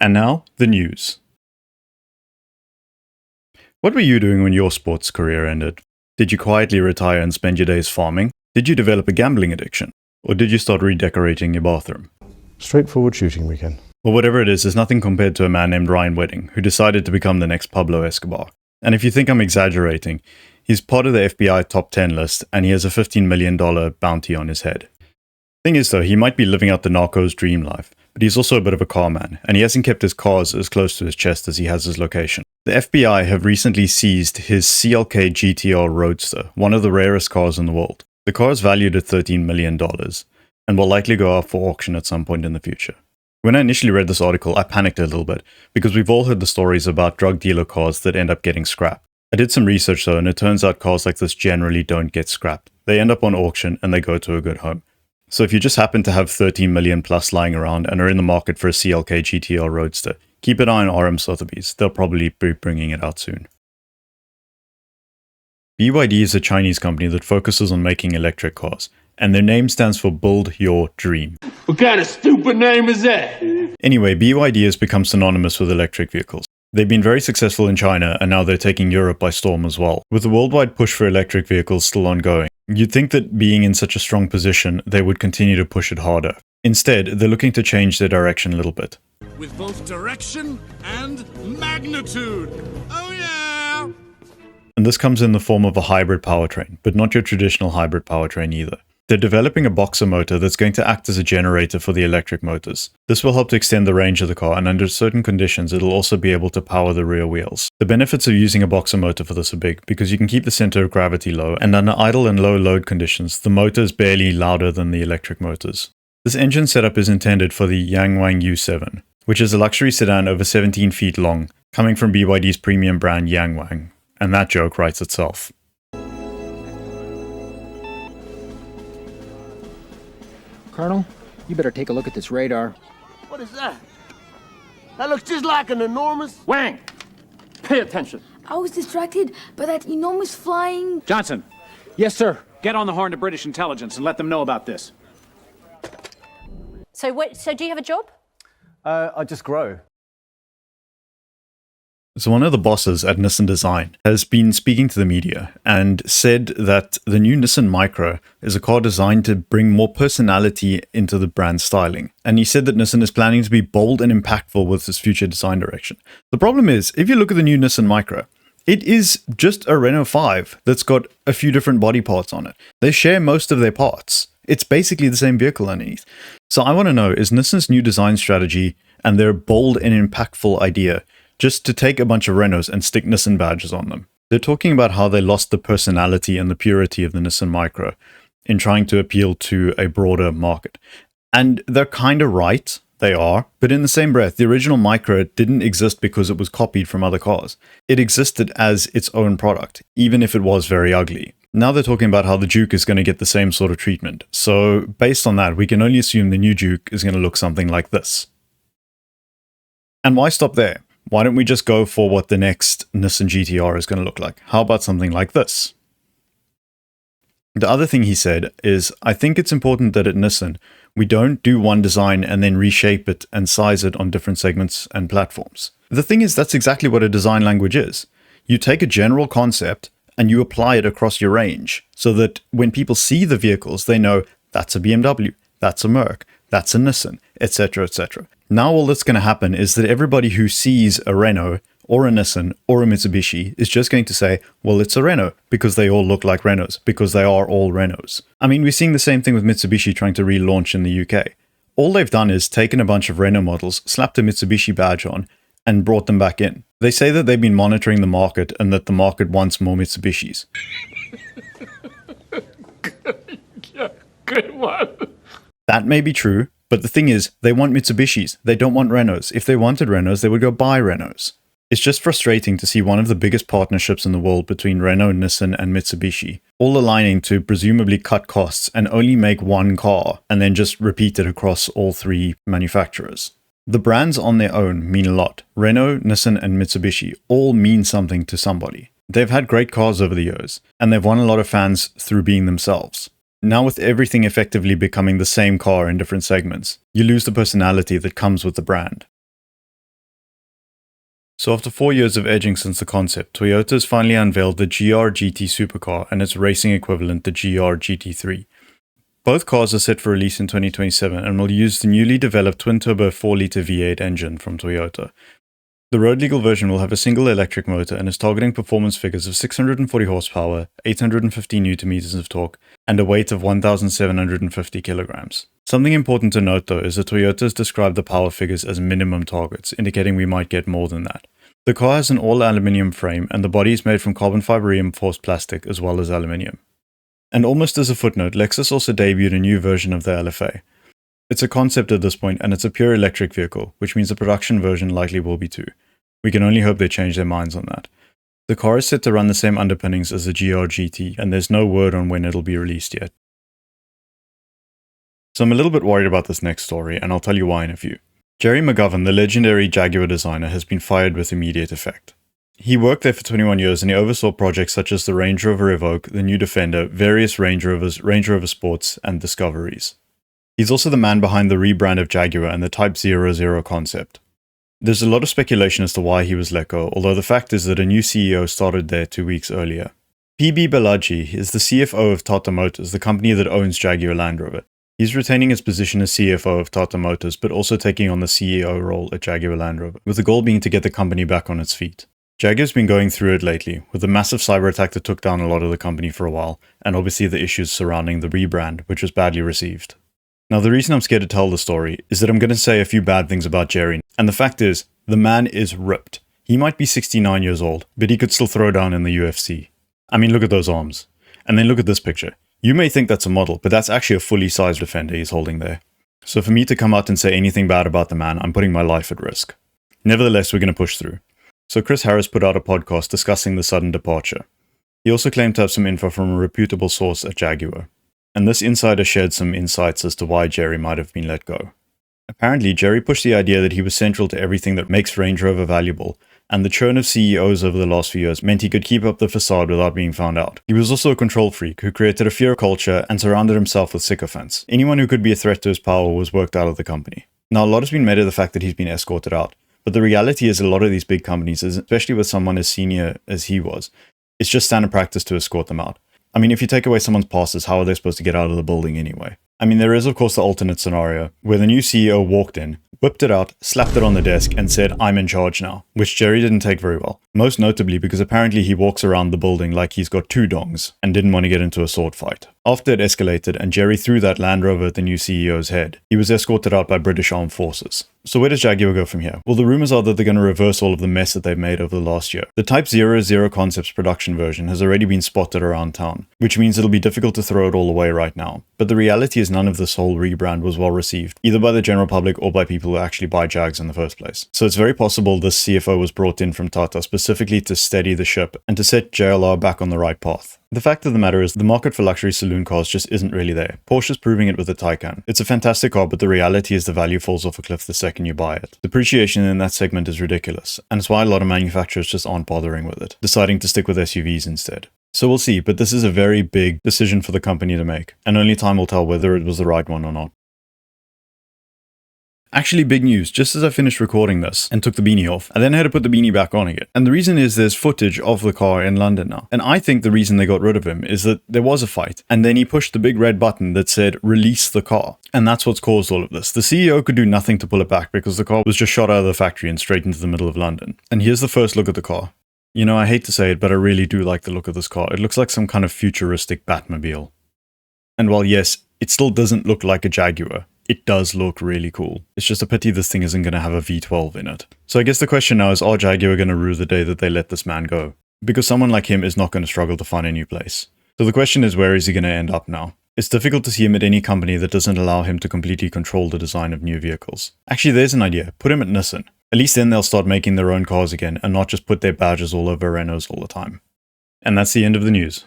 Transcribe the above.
And now, the news. What were you doing when your sports career ended? Did you quietly retire and spend your days farming? Did you develop a gambling addiction? Or did you start redecorating your bathroom? Straightforward shooting weekend. Well, whatever it is nothing compared to a man named Ryan Wedding, who decided to become the next Pablo Escobar. And if you think I'm exaggerating, he's part of the FBI top 10 list, and he has a $15 million bounty on his head. Thing is though, he might be living out the narco's dream life, but he's also a bit of a car man, and he hasn't kept his cars as close to his chest as he has his location. The FBI have recently seized his CLK GTR roadster, one of the rarest cars in the world. The car is valued at $13 million, and will likely go up for auction at some point in the future. When I initially read this article, I panicked a little bit, because we've all heard the stories about drug dealer cars that end up getting scrapped. I did some research though, and it turns out cars like this generally don't get scrapped. They end up on auction, and they go to a good home. So if you just happen to have 13 million plus lying around and are in the market for a CLK GTR Roadster, keep an eye on RM Sotheby's. They'll probably be bringing it out soon. BYD is a Chinese company that focuses on making electric cars, and their name stands for Build Your Dream. What kind of stupid name is that? Anyway, BYD has become synonymous with electric vehicles. They've been very successful in China, and now they're taking Europe by storm as well, with the worldwide push for electric vehicles still ongoing. You'd think that being in such a strong position, they would continue to push it harder. Instead, they're looking to change their direction a little bit. With both direction and magnitude. Oh yeah! And this comes in the form of a hybrid powertrain, but not your traditional hybrid powertrain either. They're developing a boxer motor that's going to act as a generator for the electric motors. This will help to extend the range of the car, and under certain conditions, it'll also be able to power the rear wheels. The benefits of using a boxer motor for this are big, because you can keep the center of gravity low, and under idle and low load conditions, the motor is barely louder than the electric motors. This engine setup is intended for the Yangwang U7, which is a luxury sedan over 17 feet long, coming from BYD's premium brand Yangwang, and that joke writes itself. Colonel, you better take a look at this radar. What is that? That looks just like an enormous... Wang! Pay attention. I was distracted by that enormous flying... Johnson, Yes, sir. get on the horn to British intelligence and let them know about this. So do you have a job? I just grow. So one of the bosses at Nissan Design has been speaking to the media and said that the new Nissan Micra is a car designed to bring more personality into the brand styling. And he said that Nissan is planning to be bold and impactful with its future design direction. The problem is, if you look at the new Nissan Micra, it is just a Renault 5 that's got a few different body parts on it. They share most of their parts. It's basically the same vehicle underneath. So I want to know, is Nissan's new design strategy and their bold and impactful idea just to take a bunch of Renaults and stick Nissan badges on them? They're talking about how they lost the personality and the purity of the Nissan Micra in trying to appeal to a broader market. And they're kind of right, they are, but in the same breath, the original Micra didn't exist because it was copied from other cars. It existed as its own product, even if it was very ugly. Now they're talking about how the Juke is going to get the same sort of treatment. So based on that, we can only assume the new Juke is going to look something like this. And why stop there? Why don't we just go for what the next Nissan GTR is going to look like? How about something like this? The other thing he said is, I think it's important that at Nissan, we don't do one design and then reshape it and size it on different segments and platforms. The thing is, that's exactly what a design language is. You take a general concept and you apply it across your range so that when people see the vehicles, they know that's a BMW, that's a Merc, that's a Nissan, etc., etc. Now all that's going to happen is that everybody who sees a Renault or a Nissan or a Mitsubishi is just going to say, well, it's a Renault, because they all look like Renaults, because they are all Renaults. I mean, we're seeing the same thing with Mitsubishi trying to relaunch in the UK. All they've done is taken a bunch of Renault models, slapped a Mitsubishi badge on, and brought them back in. They say that they've been monitoring the market and that the market wants more Mitsubishis. Good one. That may be true, but the thing is, they want Mitsubishis. They don't want Renaults. If they wanted Renaults, they would go buy Renaults. It's just frustrating to see one of the biggest partnerships in the world between Renault, Nissan, and Mitsubishi all aligning to presumably cut costs and only make one car and then just repeat it across all three manufacturers. The brands on their own mean a lot. Renault, Nissan, and Mitsubishi all mean something to somebody. They've had great cars over the years, and they've won a lot of fans through being themselves. Now with everything effectively becoming the same car in different segments, you lose the personality that comes with the brand. So after 4 years of edging since the concept, Toyota has finally unveiled the GR GT supercar and its racing equivalent, the GR GT3. Both cars are set for release in 2027 and will use the newly developed twin-turbo 4-litre V8 engine from Toyota. The road-legal version will have a single electric motor and is targeting performance figures of 640 horsepower, 850 Nm of torque, and a weight of 1,750 kilograms. Something important to note though is that Toyota has described the power figures as minimum targets, indicating we might get more than that. The car has an all-aluminium frame and the body is made from carbon fiber reinforced plastic as well as aluminium. And almost as a footnote, Lexus also debuted a new version of the LFA. It's a concept at this point and it's a pure electric vehicle, which means the production version likely will be too. We can only hope they change their minds on that. The car is set to run the same underpinnings as the GR GT and there's no word on when it'll be released yet. So I'm a little bit worried about this next story and I'll tell you why in a few. Gerry McGovern, the legendary Jaguar designer, has been fired with immediate effect. He worked there for 21 years and he oversaw projects such as the Range Rover Evoque, the new Defender, various Range Rovers, Range Rover Sports, and Discoveries. He's also the man behind the rebrand of Jaguar and the Type 00 concept. There's a lot of speculation as to why he was let go, although the fact is that a new CEO started there 2 weeks earlier. PB Balaji is the CFO of Tata Motors, the company that owns Jaguar Land Rover. He's retaining his position as CFO of Tata Motors, but also taking on the CEO role at Jaguar Land Rover, with the goal being to get the company back on its feet. Jaguar's been going through it lately, with the massive cyber attack that took down a lot of the company for a while, and obviously the issues surrounding the rebrand, which was badly received. Now the reason I'm scared to tell the story is that I'm going to say a few bad things about Gerry, and the fact is, the man is ripped. He might be 69 years old, but he could still throw down in the UFC. I mean, look at those arms. And then look at this picture. You may think that's a model, but that's actually a fully sized Defender he's holding there. So for me to come out and say anything bad about the man, I'm putting my life at risk. Nevertheless, we're going to push through. So Chris Harris put out a podcast discussing the sudden departure. He also claimed to have some info from a reputable source at Jaguar. And this insider shared some insights as to why Gerry might have been let go. Apparently, Gerry pushed the idea that he was central to everything that makes Range Rover valuable, and the churn of CEOs over the last few years meant he could keep up the facade without being found out. He was also a control freak who created a fear culture and surrounded himself with sycophants. Anyone who could be a threat to his power was worked out of the company. Now, a lot has been made of the fact that he's been escorted out, but the reality is a lot of these big companies, especially with someone as senior as he was, it's just standard practice to escort them out. I mean, if you take away someone's passes, how are they supposed to get out of the building anyway? I mean, there is of course the alternate scenario, where the new CEO walked in, whipped it out, slapped it on the desk, and said, "I'm in charge now," which Gerry didn't take very well. Most notably because apparently he walks around the building like he's got two dongs, and didn't want to get into a sword fight. After it escalated and Gerry threw that Land Rover at the new CEO's head, he was escorted out by British Armed Forces. So where does Jaguar go from here? Well, the rumors are that they're going to reverse all of the mess that they've made over the last year. The Type 00 Concepts production version has already been spotted around town, which means it'll be difficult to throw it all away right now. But the reality is none of this whole rebrand was well received, either by the general public or by people who actually buy Jags in the first place. So it's very possible this CFO was brought in from Tata specifically to steady the ship and to set JLR back on the right path. The fact of the matter is the market for luxury saloon cars just isn't really there. Porsche's proving it with the Taycan. It's a fantastic car, but the reality is the value falls off a cliff the second you buy it. Depreciation in that segment is ridiculous, and it's why a lot of manufacturers just aren't bothering with it, deciding to stick with SUVs instead. So we'll see, but this is a very big decision for the company to make, and only time will tell whether it was the right one or not. Actually, big news, just as I finished recording this and took the beanie off, I then had to put the beanie back on again. And the reason is there's footage of the car in London now. And I think the reason they got rid of him is that there was a fight, and then he pushed the big red button that said, "Release the car." And that's what's caused all of this. The CEO could do nothing to pull it back because the car was just shot out of the factory and straight into the middle of London. And here's the first look at the car. You know, I hate to say it, but I really do like the look of this car. It looks like some kind of futuristic Batmobile. And while yes, it still doesn't look like a Jaguar, it does look really cool. It's just a pity this thing isn't going to have a V12 in it. So I guess the question now is, are Jaguar going to rue the day that they let this man go? Because someone like him is not going to struggle to find a new place. So the question is, where is he going to end up now? It's difficult to see him at any company that doesn't allow him to completely control the design of new vehicles. Actually, there's an idea. Put him at Nissan. At least then they'll start making their own cars again and not just put their badges all over Renaults all the time. And that's the end of the news.